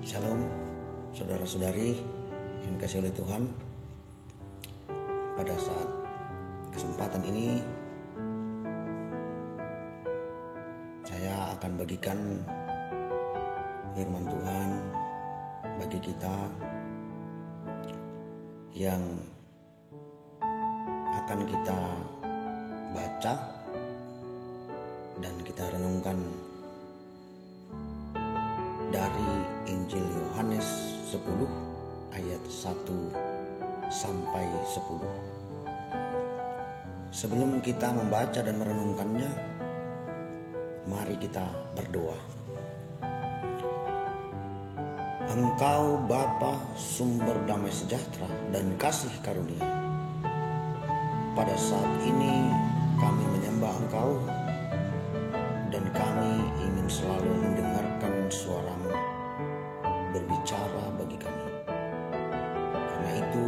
Shalom saudara-saudari yang dikasihi oleh Tuhan. Pada saat kesempatan ini saya akan bagikan firman Tuhan bagi kita yang akan kita baca dan kita renungkan dari Injil Yohanes 10 ayat 1 sampai 10. Sebelum kita membaca dan merenungkannya, mari kita berdoa. Engkau Bapa, sumber damai sejahtera dan kasih karunia, pada saat ini kami menyembah Engkau dan kami ingin selalu mendengarkan suara-Mu berbicara bagi kami. Karena itu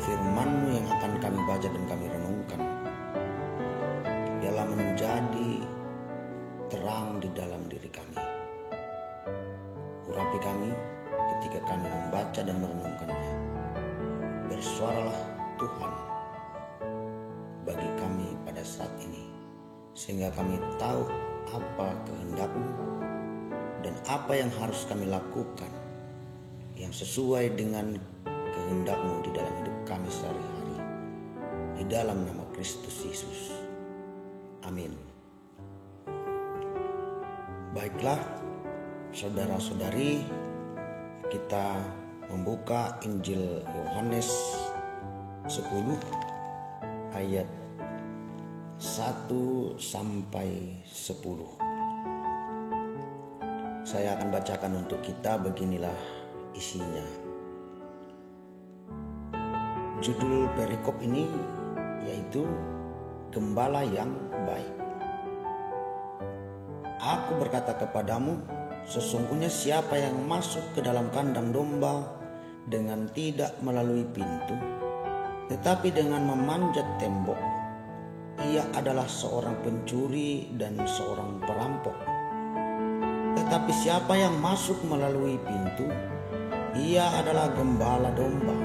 firman-Mu yang akan kami baca dan kami renungkan ialah menjadi terang di dalam diri kami. Urapi kami ketika kami membaca dan merenungkannya. Bersuaralah Tuhan bagi kami pada saat ini, sehingga kami tahu apa kehendak-Mu dan apa yang harus kami lakukan yang sesuai dengan kehendak-Mu di dalam hidup kami sehari-hari. Di dalam nama Kristus Yesus. Amin. Baiklah saudara-saudari, kita membuka Injil Yohanes 10 ayat 1 sampai 10. Saya akan bacakan untuk kita, beginilah isinya. Judul perikop ini yaitu Gembala yang Baik. Aku berkata kepadamu, sesungguhnya siapa yang masuk ke dalam kandang domba dengan tidak melalui pintu, tetapi dengan memanjat tembok, ia adalah seorang pencuri dan seorang perampok. Tetapi siapa yang masuk melalui pintu, ia adalah gembala domba.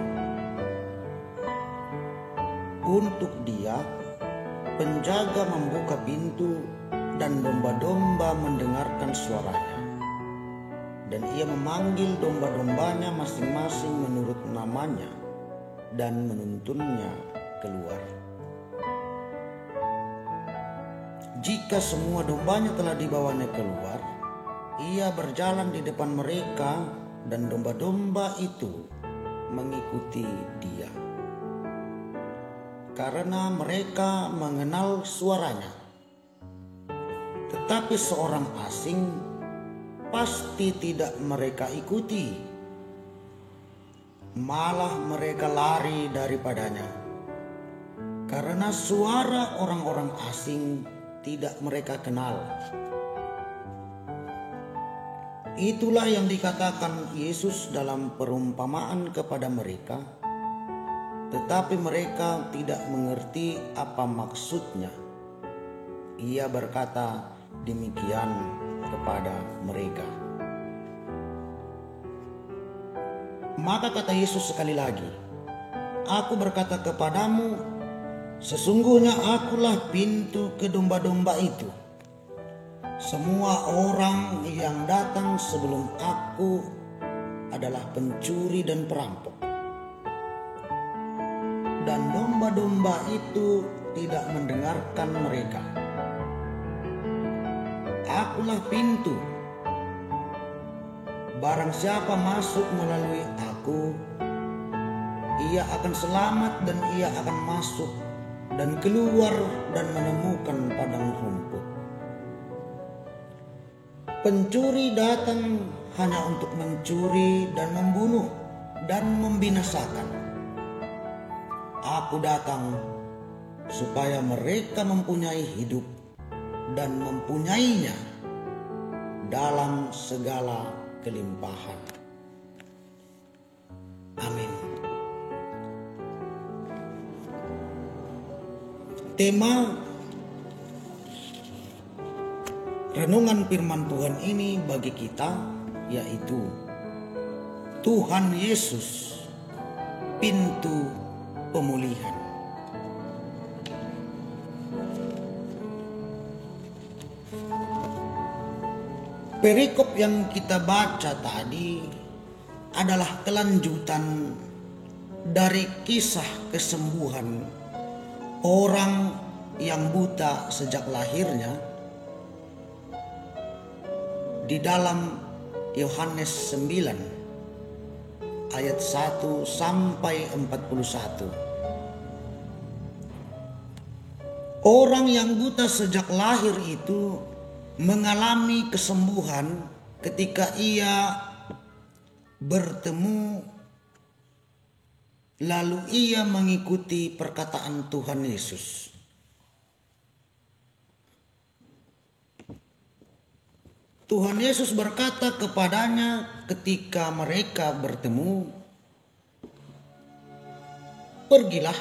Untuk dia, penjaga membuka pintu dan domba-domba mendengarkan suaranya. Dan ia memanggil domba-dombanya masing-masing menurut namanya dan menuntunnya keluar. Jika semua dombanya telah dibawanya keluar, ia berjalan di depan mereka dan domba-domba itu mengikuti dia. Karena mereka mengenal suaranya. Tetapi seorang asing pasti tidak mereka ikuti. Malah mereka lari daripadanya. Karena suara orang-orang asing tidak mereka kenal. Itulah yang dikatakan Yesus dalam perumpamaan kepada mereka, tetapi mereka tidak mengerti apa maksudnya. Ia berkata demikian kepada mereka. Maka kata Yesus sekali lagi, aku berkata kepadamu, sesungguhnya akulah pintu ke domba-domba itu. Semua orang yang datang sebelum aku adalah pencuri dan perampok. Dan domba-domba itu tidak mendengarkan mereka. Akulah pintu. Barang siapa masuk melalui aku, ia akan selamat dan ia akan masuk dan keluar dan menemukan padang rumput. Pencuri datang hanya untuk mencuri dan membunuh dan membinasakan. Aku datang supaya mereka mempunyai hidup dan mempunyainya dalam segala kelimpahan. Amin. Tema renungan firman Tuhan ini bagi kita yaitu Tuhan Yesus, pintu pemulihan. Perikop yang kita baca tadi adalah kelanjutan dari kisah kesembuhan orang yang buta sejak lahirnya di dalam Yohanes 9 ayat 1 sampai 41. Orang yang buta sejak lahir itu mengalami kesembuhan ketika ia bertemu lalu ia mengikuti perkataan Tuhan Yesus. Tuhan Yesus berkata kepadanya ketika mereka bertemu, "Pergilah,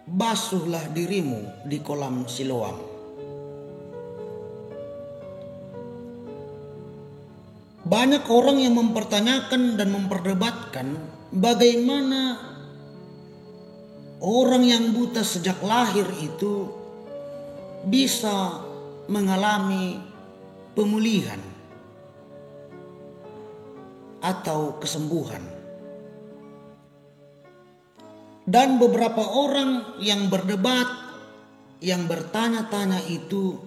basuhlah dirimu di kolam Siloam." Banyak orang yang mempertanyakan dan memperdebatkan bagaimana orang yang buta sejak lahir itu bisa mengalami pemulihan atau kesembuhan. Dan beberapa orang yang berdebat, yang bertanya-tanya itu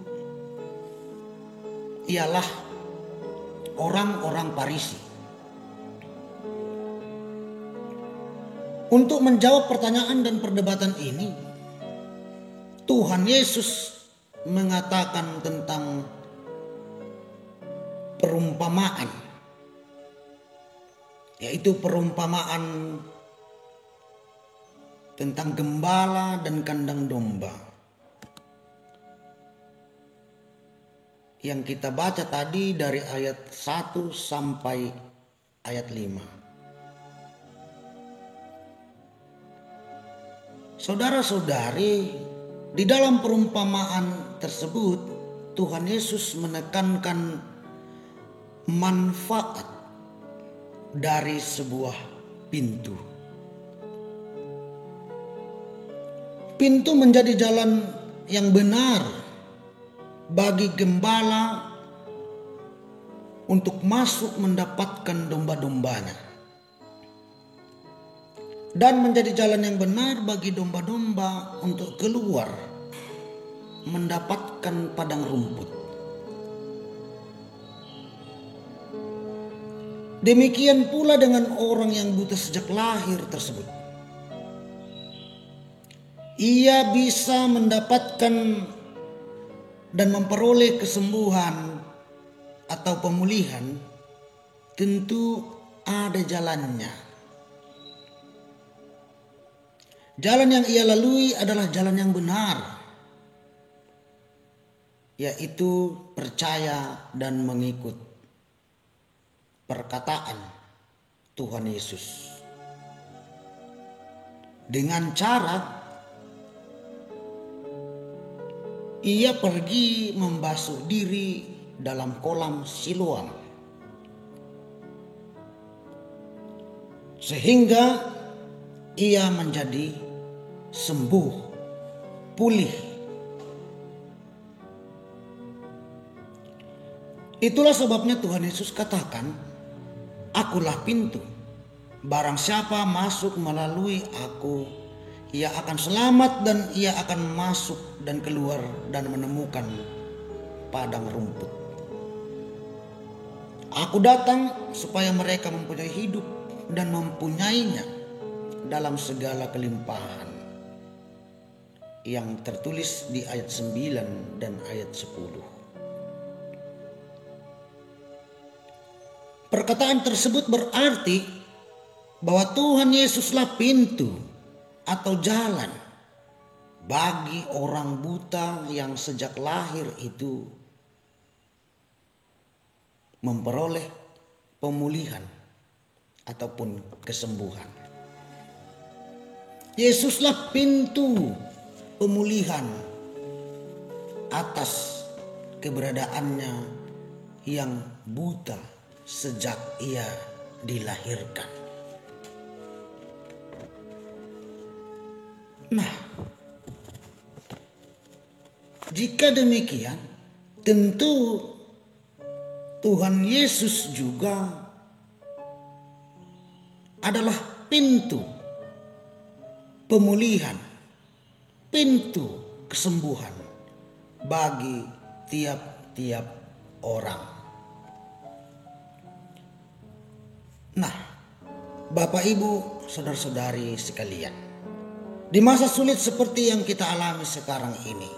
ialah orang-orang Farisi. Untuk menjawab pertanyaan dan perdebatan ini, Tuhan Yesus mengatakan tentang perumpamaan, yaitu perumpamaan tentang gembala dan kandang domba yang kita baca tadi dari ayat 1 sampai ayat 5. Saudara-saudari, di dalam perumpamaan tersebut Tuhan Yesus menekankan manfaat dari sebuah pintu. Pintu menjadi jalan yang benar bagi gembala untuk masuk mendapatkan domba-dombanya, dan menjadi jalan yang benar bagi domba-domba untuk keluar mendapatkan padang rumput. Demikian pula dengan orang yang buta sejak lahir tersebut. Ia bisa mendapatkan dan memperoleh kesembuhan atau pemulihan, tentu ada jalannya. Jalan yang ia lalui adalah jalan yang benar, yaitu percaya dan mengikut perkataan Tuhan Yesus dengan cara ia pergi membasuh diri dalam kolam Siloam sehingga ia menjadi sembuh, pulih. Itulah sebabnya Tuhan Yesus katakan, "Akulah pintu. Barang siapa masuk melalui aku, ia akan selamat dan ia akan masuk dan keluar dan menemukan padang rumput. Aku datang supaya mereka mempunyai hidup dan mempunyainya dalam segala kelimpahan." Yang tertulis di ayat 9 dan ayat 10. Perkataan tersebut berarti bahwa Tuhan Yesuslah pintu atau jalan bagi orang buta yang sejak lahir itu memperoleh pemulihan ataupun kesembuhan. Yesuslah pintu pemulihan atas keberadaannya yang buta sejak ia dilahirkan. Nah, jika demikian, tentu Tuhan Yesus juga adalah pintu pemulihan, pintu kesembuhan bagi tiap-tiap orang. Nah, Bapak Ibu, saudara-saudari sekalian, di masa sulit seperti yang kita alami sekarang ini,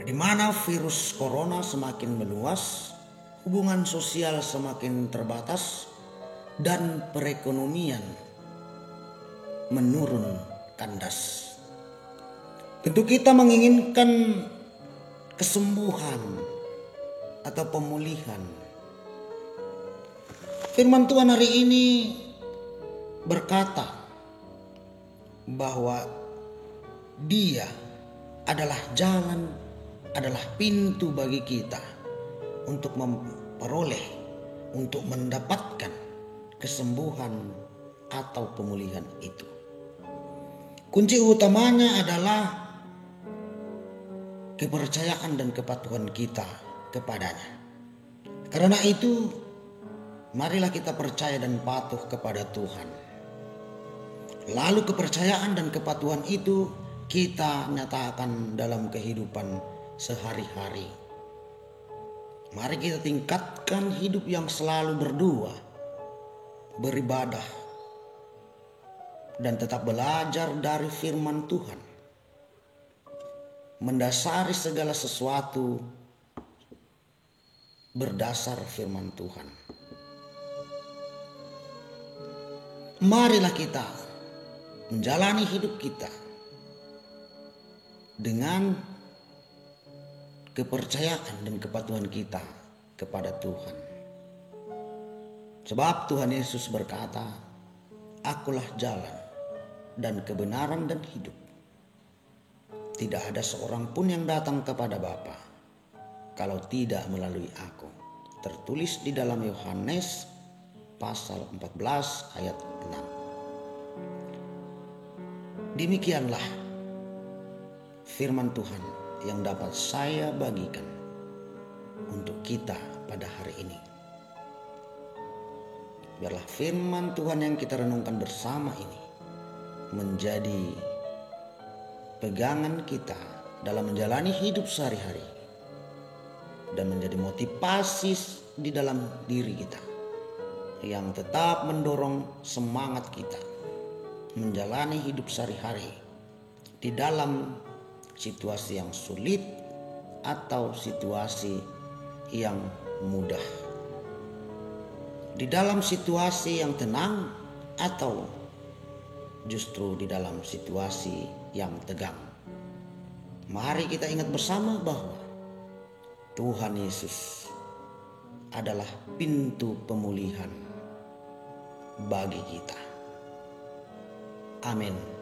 di mana virus corona semakin meluas, hubungan sosial semakin terbatas, dan perekonomian menurun kandas. Tentu kita menginginkan kesembuhan atau pemulihan. Firman Tuhan hari ini berkata bahwa Dia adalah jalan, adalah pintu bagi kita untuk memperoleh, untuk mendapatkan kesembuhan atau pemulihan itu. Kunci utamanya adalah kepercayaan dan kepatuhan kita kepadanya. Karena itu, marilah kita percaya dan patuh kepada Tuhan. Lalu kepercayaan dan kepatuhan itu kita nyatakan dalam kehidupan sehari-hari. Mari kita tingkatkan hidup yang selalu berdoa, beribadah, dan tetap belajar dari firman Tuhan. Mendasari segala sesuatu berdasar firman Tuhan. Marilah kita menjalani hidup kita dengan kepercayaan dan kepatuhan kita kepada Tuhan. Sebab Tuhan Yesus berkata, "Akulah jalan dan kebenaran dan hidup. Tidak ada seorang pun yang datang kepada Bapa kalau tidak melalui aku." Tertulis di dalam Yohanes pasal 14 ayat 6. Demikianlah firman Tuhan yang dapat saya bagikan untuk kita pada hari ini. Biarlah firman Tuhan yang kita renungkan bersama ini menjadi pegangan kita dalam menjalani hidup sehari-hari dan menjadi motivasi di dalam diri kita yang tetap mendorong semangat kita menjalani hidup sehari-hari di dalam situasi yang sulit atau situasi yang mudah, di dalam situasi yang tenang atau justru di dalam situasi yang tegang. Mari kita ingat bersama bahwa Tuhan Yesus adalah pintu pemulihan bagi kita. Amin.